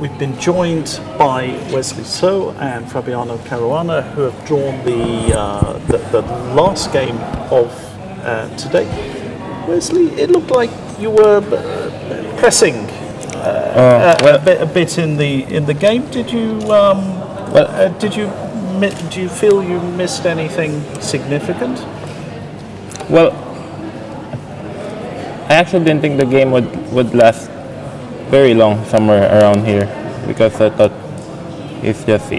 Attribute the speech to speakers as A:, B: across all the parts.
A: we've been joined by Wesley So and Fabiano Caruana, who have drawn the last game of today. Wesley, it looked like you were pressing a bit in the game. Did you do you feel you missed anything significant?
B: Well, I actually didn't think the game would last very long, somewhere around here, because I thought it's just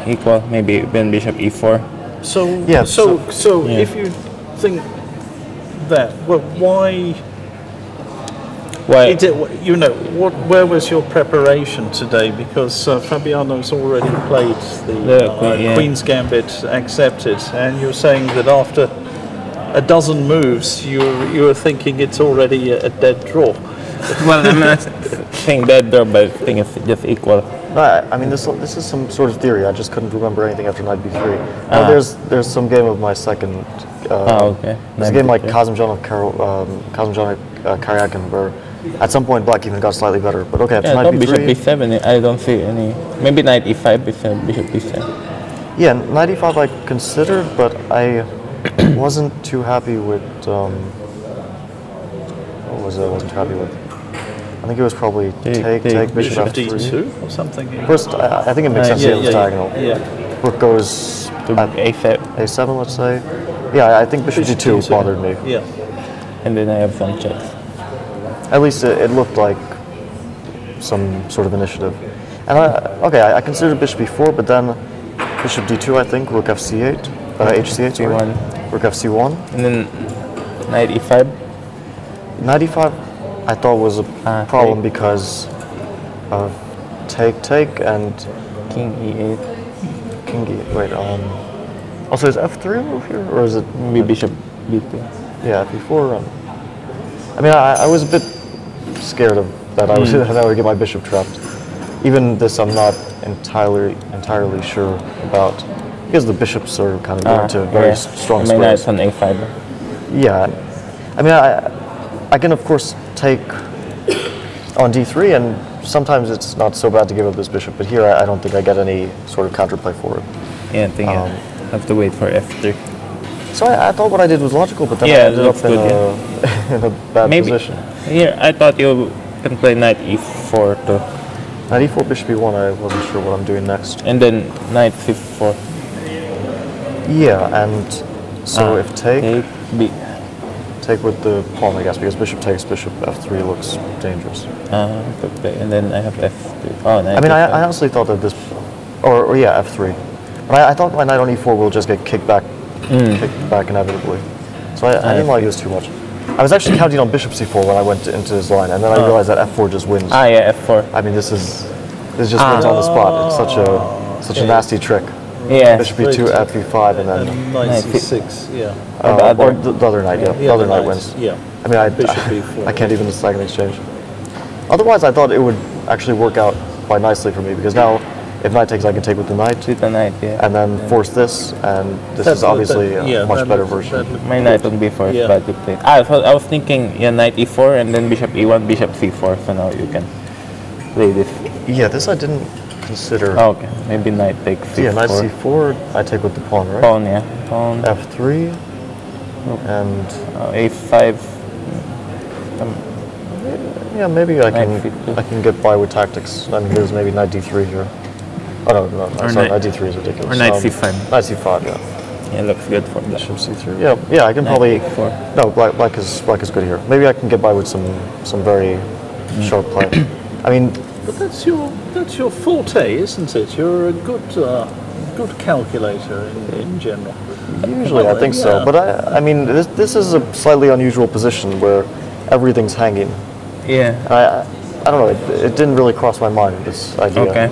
B: equal, maybe then bishop e4.
A: So yeah. So if you think that, well, why? You know, where was your preparation today? Because Fabiano's already played the Queen's Gambit accepted, and you're saying that after a dozen moves, you were thinking it's already a dead draw.
B: Well, I'm not saying dead draw, but I think it's just equal.
C: I mean, this is some sort of theory. I just couldn't remember anything after knight b3. There's some game of my second.
B: Okay.
C: There's a game like Kazimjan Karyakin where at some point black even got slightly better. But okay, after knight b3.
B: Bishop b7. I don't see any. Maybe knight e5, bishop b7.
C: Yeah, knight e5 I considered, but I wasn't too happy with. What was it? I wasn't too happy with. I think it was probably take bishop f3
A: d2 or something.
C: First, I think it makes sense to the diagonal.
A: Yeah.
C: Rook goes
B: to
C: a7, let's say. Yeah, I think bishop d2 bothered me.
A: Yeah.
B: And then I have some checks.
C: At least it looked like some sort of initiative. And I considered bishop b4, but then bishop d2, I think, rook fc8, hc8, sorry. Rook fc1.
B: And then knight e5.
C: Knight e5 I thought was a problem because of take and
B: king e8.
C: King e8. Wait, also is f3 a move here, or is it
B: maybe bishop b2?
C: Yeah, b4. I mean, I was a bit scared of that. I would get my bishop trapped. Even this, I'm not entirely sure about, because the bishops are kind of going to very strong squares.
B: On a5.
C: Yeah, I mean, I can of course take on d3, and sometimes it's not so bad to give up this bishop. But here, I don't think I get any sort of counterplay for it.
B: Yeah, I think I have to wait for f3.
C: So I thought what I did was logical, but then I ended up in a bad position.
B: Here, I thought you can play knight e4 too.
C: Knight e4, bishop e1, I wasn't sure what I'm doing next.
B: And then knight c4.
C: Yeah, and so if take with the pawn, I guess, because bishop takes, bishop f3 looks dangerous.
B: Okay, and then I have f3. Oh,
C: I mean, I honestly thought that this, or yeah, f3. But I thought my knight on e4 will just get kicked back inevitably. So I didn't like this too much. I was actually counting on bishop c4 when I went into his line, and then I realized that f4 just wins.
B: Yeah, f4.
C: I mean, this just wins on the spot. It's such a nasty trick.
B: Yeah.
C: Bishop e2, f5, and then
A: knight c6. Yeah.
C: Or the other knight. Yeah, the other knight wins.
A: Yeah.
C: I mean,
A: bishop e4.
C: I can't even second exchange. Otherwise, I thought it would actually work out quite nicely for me, because now if knight takes, I can take with the knight.
B: With the knight, yeah.
C: And then force this, and this is obviously a much better version.
B: My knight on b4 is bad to play. I was thinking, knight e4, and then bishop e1, bishop c4, so now you can play this.
C: Yeah, this I didn't consider.
B: Oh, okay, maybe knight takes c4.
C: Yeah, knight c4, I take with the pawn, right?
B: Pawn, yeah. Pawn.
C: f3, and
B: a5.
C: Yeah, maybe I can get by with tactics. I mean, there's maybe knight d3 here. Oh no, sorry, knight d3 is ridiculous.
B: Or knight c5.
C: Knight c5, yeah.
B: Yeah, it looks good for that.
C: Bishop c3. Yeah, I can probably. No, black is good here. Maybe I can get by with some very sharp play. I mean,
A: but that's your forte, isn't it? You're a good calculator in general.
C: Usually, I think so. But I mean, this is a slightly unusual position where everything's hanging.
B: Yeah.
C: I don't know. It didn't really cross my mind, this idea.
B: Okay.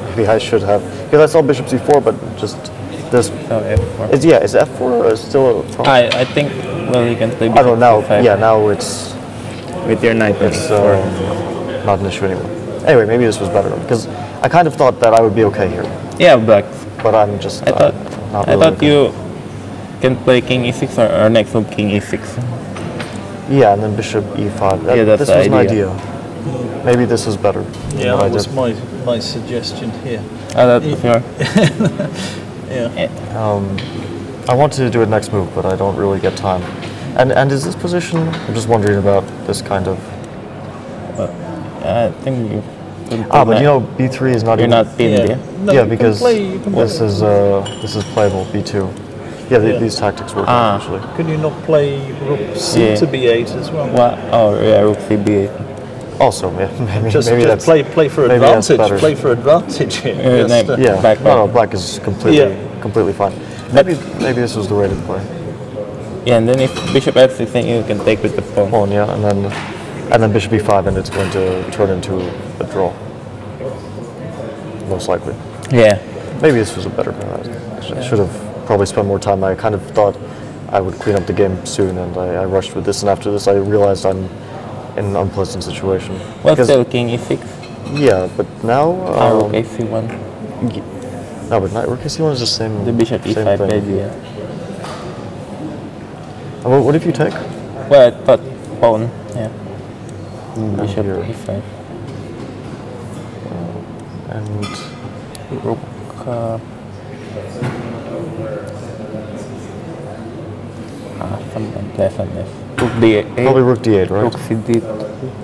C: Maybe I should have, because I saw bishop c4, but just this.
B: Oh, f4.
C: Is f4 still a problem?
B: I think, well, you can play bishop
C: I don't know.
B: c5.
C: Yeah, now it's
B: with your knight.
C: It's not an issue anymore. Anyway, maybe this was better, because I kind of thought that I would be okay here.
B: Yeah, black.
C: But I'm just.
B: I thought
C: really
B: you can play king e6 or next move king e6.
C: Yeah, and then bishop e5.
B: Yeah, that's
C: this was an idea. maybe this is better. than
A: Yeah,
C: what I
A: that was
C: did.
A: my suggestion here.
B: That's fair.
A: Yeah.
C: I wanted to do it next move, but I don't really get time. And is this position? I'm just wondering about this kind of.
B: I think you.
C: But you know, B3 is not
B: You're
C: even.
B: not pinned,
A: Yeah.
B: yeah?
A: No,
C: Yeah,
A: you can
C: because
A: you can play.
C: this is playable B2. Yeah, these tactics work out actually.
A: Could you not play Rook C
B: Yeah.
A: to B8 as well?
B: What? Oh, yeah, Rook CB8.
C: Also, yeah, maybe
A: Just
C: that's
A: play for
C: maybe that's
A: advantage.
C: better.
A: Play for advantage here. Just,
C: Yeah,
B: Back.
C: no, black is completely fine.
B: But-
C: Maybe this was the way to play.
B: Yeah, and then if bishop f6, then you can take with the pawn.
C: Pawn, yeah, and then bishop b5, and it's going to turn into a draw. Most likely.
B: Yeah.
C: Maybe this was a better plan. I should have probably spent more time. I kind of thought I would clean up the game soon, and I rushed with this. And after this, I realized I'm in an unpleasant situation.
B: Well,
C: Because-
B: still king e6.
C: Yeah, but now.
B: Rook ac1.
C: No, but not, Rook AC1 is the same.
B: The bishop
C: same
B: e5
C: thing.
B: maybe, yeah.
C: What if you take?
B: Well, I thought pawn, yeah. Bishop
C: here.
B: e5.
C: And
B: Rook. Someone left on this. Rook d8.
C: probably Rook D8, right?
B: Rook cd.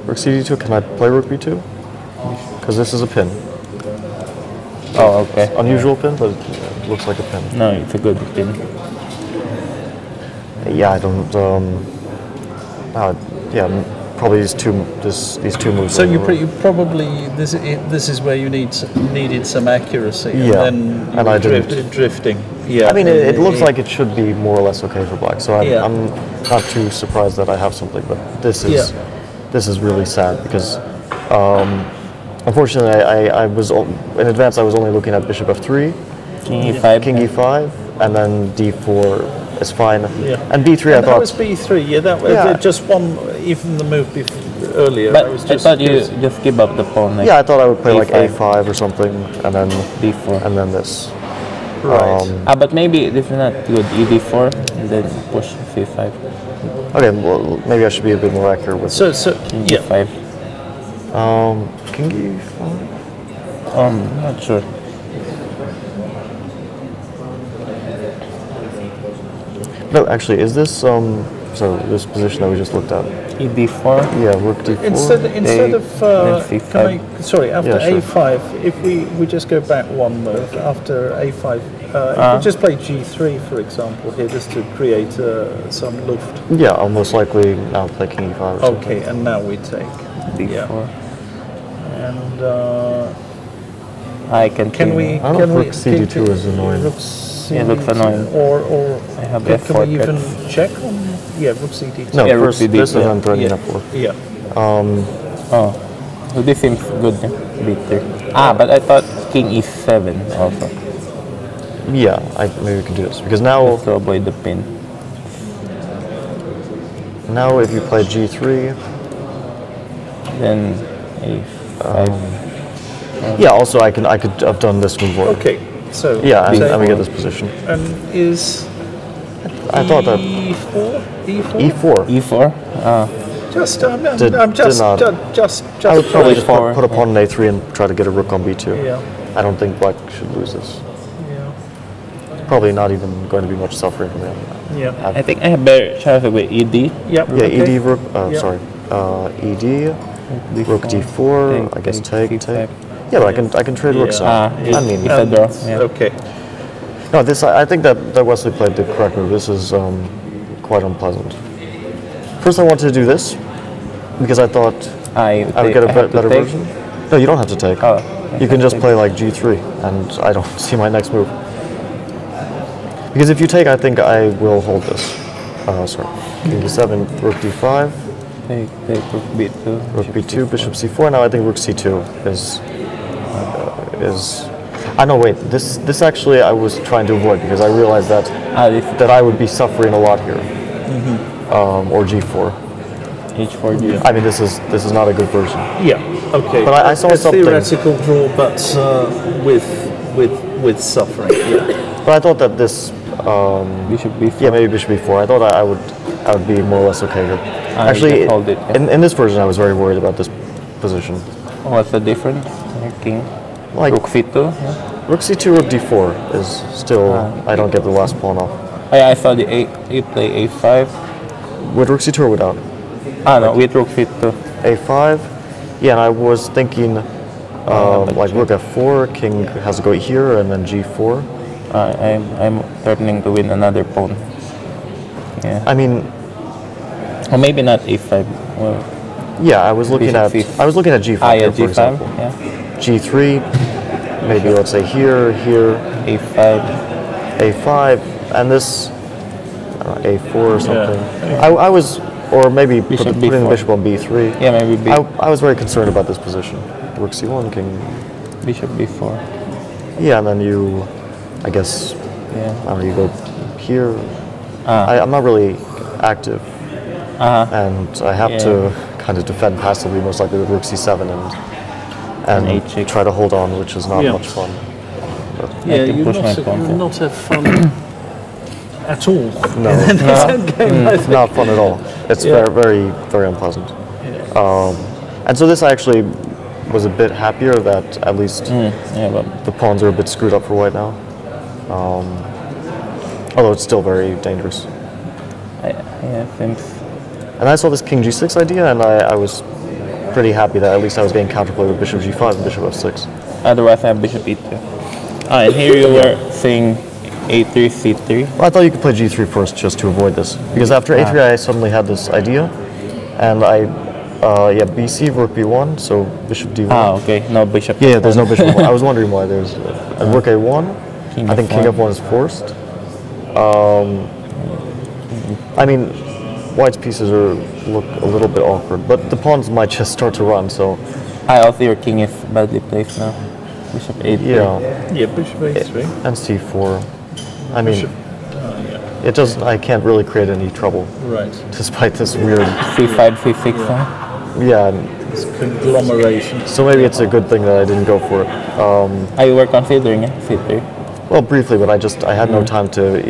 C: Rook CD2. Can I play Rook B2? Because this is a pin.
B: Oh, okay.
C: Unusual pin, but it looks like a pin.
B: No, it's a good pin.
C: Yeah, I don't. Yeah, probably these two moves.
A: So
C: are-
A: you probably this is where you needed some accuracy.
C: Yeah,
A: And then you
C: and
A: were
C: I didn't.
A: drifting. Yeah.
C: I mean, it looks like it should be more or less okay for black. So
A: Yeah.
C: I'm not too surprised that I have something. But this is really sad because. Unfortunately, I was in advance. I was only looking at bishop f3,
B: King e5.
C: king e5, and then d4 is fine.
A: Yeah.
C: And b3, I
A: And that
C: thought.
A: was B3. Yeah, that was
C: Yeah.
A: just one. Even the move earlier.
B: But
A: that was
B: I
A: just,
B: thought you just give up the pawn. Like
C: Yeah, I thought I would play like
B: E5.
C: a5 or something, and then
B: d4.
C: this.
A: Right.
B: But maybe this is not good. ed4 and then push c5.
C: Okay, well, maybe I should be a bit more accurate with
A: So
B: King
A: yeah.
B: e5.
C: king e5.
B: Not sure.
C: No, actually, is this so this position that we just looked at?
B: ed4.
C: Yeah, rook d4.
A: Instead of
B: then c5.
A: can I, sorry, after
C: Yeah, sure.
A: a5, if we just go back one move after a5, if we just play g3 for example here, just to create some luft.
C: Yeah, I'll most likely now play king e5 or something.
A: Okay, and now we take
B: d4.
A: and
B: I can
A: can we?
C: I don't know
A: Can
C: if
A: we?
C: rook CD2 is annoying.
A: Rook
B: Yeah, it looks
A: CD2,
B: annoying.
A: Or
B: I have
A: can
B: f4
A: we even
B: cuts.
A: check on? Yeah, rook CD2.
C: No,
B: Yeah, rook
C: first
B: CD,
C: this and
B: yeah.
C: then threatening
A: Yeah.
C: f4.
A: Yeah.
B: Oh, so this seems good. b3. But I thought king e7 also.
C: Yeah, maybe we can do this because now
B: Just to avoid the pin.
C: if you play g3,
B: Then a5.
C: yeah. Also, I could have done this move. Already.
A: Okay. So
C: Yeah, and
A: take-
C: we get this position.
A: And is
C: I thought that
A: E4?
C: e4.
B: e4.
A: Just, I'm
C: Did
A: just,
C: not.
A: just,
C: I would probably just
B: E4,
C: put a pawn in a3 and try to get a rook on b2.
A: Yeah,
C: I don't think black should lose this.
A: yeah,
C: Probably not even going to be much suffering from him.
A: yeah.
B: I think I have better chance with ed.
A: Yep.
C: Yeah,
A: okay.
C: ed rook.
A: Yeah.
C: Sorry, ed rook d4. I guess take.
B: c5.
C: Yeah, but I can trade rooks now.
B: Yeah.
C: I mean,
B: It's a draw. Yeah.
A: Okay.
C: no, this I think that Wesley played the correct move. This is quite unpleasant. First, I wanted to do this because I thought I would get a better version. No, you don't have to take.
B: Oh,
C: You can just play like g3, and I don't see my next move. Because if you take, I think I will hold this. Sorry, king e7, rook d5,
B: Take rook b2.
C: rook b2, bishop c4. Now I think rook c2 is. I know. Wait, this actually I was trying to avoid because I realized that
B: This
C: I would be suffering a lot here. Or g4.
B: h4 g.
C: I mean, this is not a good version.
A: Yeah. Okay.
C: But I saw
A: a
C: something.
A: theoretical draw, but with suffering. Yeah.
C: But I thought that this.
B: Bishop b4.
C: Yeah, maybe bishop b4. I thought I would be more or less okay with. Actually,
B: just hold it, yeah.
C: in this version, I was very worried about this position.
B: What's the difference? King.
C: Like
B: Rook c2. Yeah.
C: rook c2, rook d4 is still. I don't get the last pawn off.
B: I saw the you play a5.
C: With rook c2 or without?
B: No, with rook c2.
C: A5. Yeah, and I was thinking like rook f4, king has to go here, and then g4.
B: I'm threatening to win another pawn. Yeah.
C: I mean,
B: or maybe not a5. Well,
C: yeah, I was looking at g5
B: yeah,
C: here, for
B: g5.
C: example.
B: Yeah.
C: G3, maybe let's say here,
B: a5,
C: a5, and this a4 or something. I was, or maybe putting the bishop on b3.
B: Yeah, maybe b.
C: I was very concerned about this position. Rook c1, king.
B: Bishop b4.
C: Yeah, and then you, I guess,
B: Yeah.
C: I don't know, you go here. I'm not really active, and I have to kind of defend passively, most likely with rook c7 and
B: h6.
C: try to hold on, which is not much fun.
A: Yeah,
B: can
A: you're
B: push my
A: not,
B: pawn,
A: you're
B: yeah.
A: not have fun at all.
C: No,
A: Endgame,
C: not fun at all. It's very, very, very unpleasant. And so this I actually was a bit happier that at least
B: but
C: the pawns are a bit screwed up for white now. Although it's still very dangerous.
B: yeah, seems.
C: And I saw this king g6 idea, and I was pretty happy that at least I was getting counterplay with bishop g5 and bishop f6.
B: Otherwise, I have bishop e2. And here you were saying a3, c3.
C: Well, I thought you could play g3 first just to avoid this, because after a3 I suddenly had this idea, and bc, rook b1, so bishop d1.
B: Okay, no bishop.
C: Yeah, there's no bishop. I was wondering why there's rook a1.
B: King
C: I think king f1 is forced. I mean, white's pieces look a little bit awkward, but the pawns might just start to run. So
B: Also your king is badly placed now. Bishop a3.
A: Yeah, bishop a3.
C: And c4. I mean, it doesn't. I can't really create any trouble,
A: Right.
C: despite this weird.
B: c5, c6.
C: Yeah.
A: It's conglomeration.
C: So maybe it's a good thing that I didn't go for it.
B: You were considering it, c3.
C: Well, briefly, but I had no time to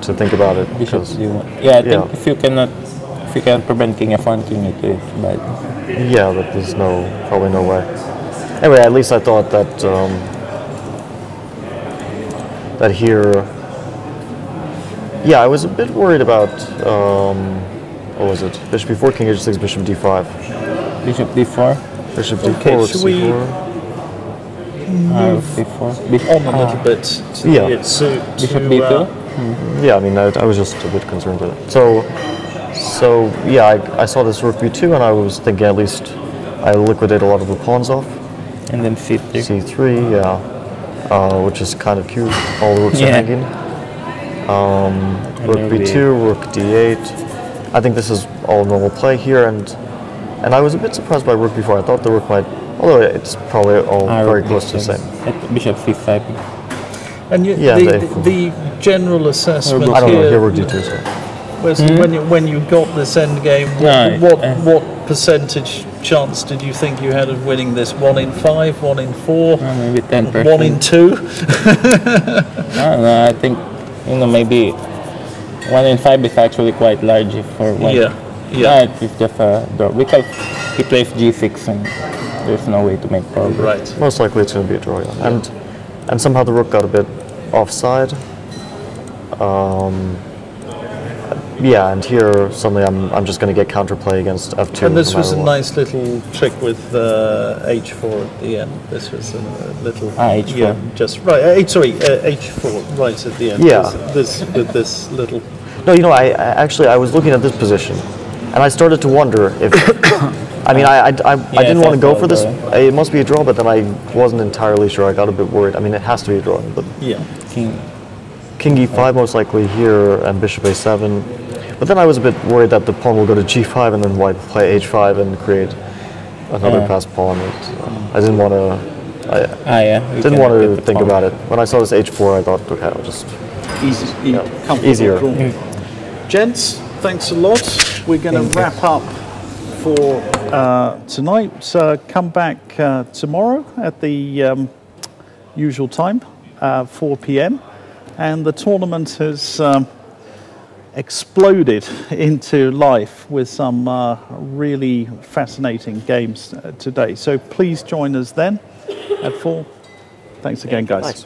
C: think about it.
B: Bishop
C: because-
B: d1. Yeah, I think if you cannot prevent king f1, king e2 is bad.
C: Yeah, but there's probably no way. Anyway, at least I thought that that here. Yeah, I was a bit worried about what was it? Bishop b4, king h6, bishop d5,
B: Bishop d4.
C: bishop d4,
A: Okay,
C: rook
A: should we
C: c4.
B: c4.
A: On a little bit to
C: Yeah.
B: Bishop b2.
C: Yeah, I mean, I was just a bit concerned with it. So yeah, I saw this rook b2, and I was thinking at least I liquidate a lot of the pawns off.
B: And then c3.
C: c3, yeah, which is kind of cute. All the rooks are hanging. Rook b2, rook d8. I think this is all normal play here, and I was a bit surprised by rook b4. I thought the rook might, although it's probably all very close to the same.
B: Bishop c5.
A: And the general assessment
C: I don't know, here
A: here
C: rook d2. So.
A: was when you got this endgame, what percentage chance did you think you had of winning this? 1 in 5, 1 in 4,
B: Maybe 10%.
A: 1 in 2?
B: I don't know. I think maybe 1 in 5 is actually quite large for white.
A: Yeah.
B: It's just a draw because he plays g6 and there's no way to make progress.
A: Right.
C: Most likely it's going to be a draw, yeah. And somehow the rook got a bit offside. Yeah, and here suddenly I'm just going to get counterplay against f2.
A: And this
C: no
A: was a
C: matter what.
A: nice little trick with h4 at the end. This was a little
B: h4.
A: Yeah, just right. H4 right at the end.
C: Yeah.
A: This with this little.
C: No, I actually was looking at this position, and I started to wonder if. I mean, I didn't want to go for this. It must be a draw, but then I wasn't entirely sure. I got a bit worried. I mean, it has to be a draw, but
A: Yeah.
C: king e5 most likely here, and bishop a7. But then I was a bit worried that the pawn will go to g5, and then white play h5 and create another passed pawn. I didn't want to. Didn't want to think about it. When I saw this h4, I thought, okay, I'll just easier.
A: Gents, thanks a lot. We're going to wrap up for tonight. Come back tomorrow at the usual time, 4 p.m. And the tournament has exploded into life with some really fascinating games today. So please join us then at 4. Thanks again, guys.
C: Nice.